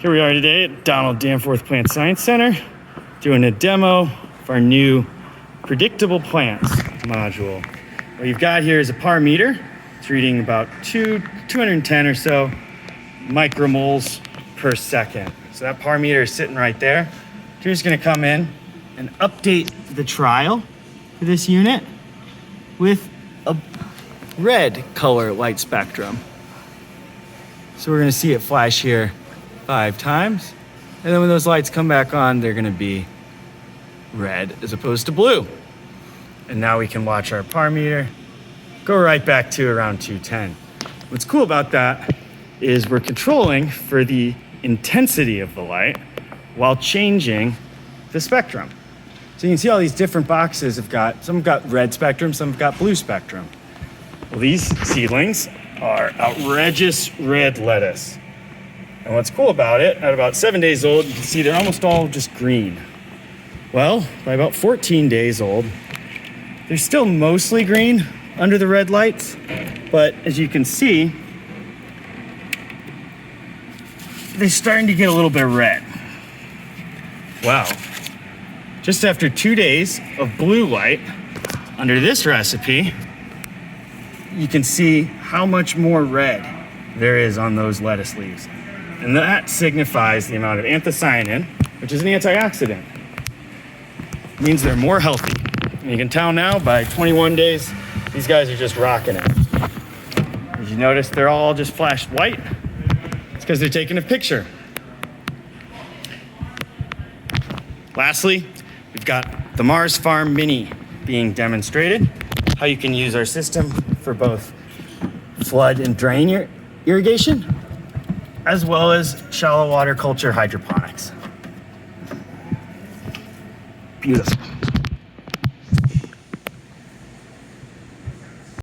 Here we are today at Danforth Plant Science Center doing a demo of our new predictable plants module. What you've got here is a par meter. It's reading about 210 or so micromoles per second. So that par meter is sitting right there. Drew's gonna come in and update the trial for this unit with a red color light spectrum. So we're gonna see it flash here 5 times. And then when those lights come back on, they're gonna be red as opposed to blue. And now we can watch our par meter go right back to around 210. What's cool about that is we're controlling for the intensity of the light while changing the spectrum. So you can see all these different boxes have got, some have got red spectrum, some have got blue spectrum. Well, these seedlings are outrageous red lettuce. And what's cool about it, at about 7 days old, you can see they're almost all just green. Well, by about 14 days old, they're still mostly green under the red lights, but as you can see, they're starting to get a little bit red. Wow. Just after 2 days of blue light under this recipe, you can see how much more red there is on those lettuce leaves. And that signifies the amount of anthocyanin, which is an antioxidant. It means they're more healthy. And you can tell now by 21 days, these guys are just rocking it. As you notice, they're all just flashed white. It's because they're taking a picture. Lastly, we've got the MARSfarm Mini being demonstrated, how you can use our system for both flood and drain irrigation, as well as shallow water culture hydroponics. Beautiful.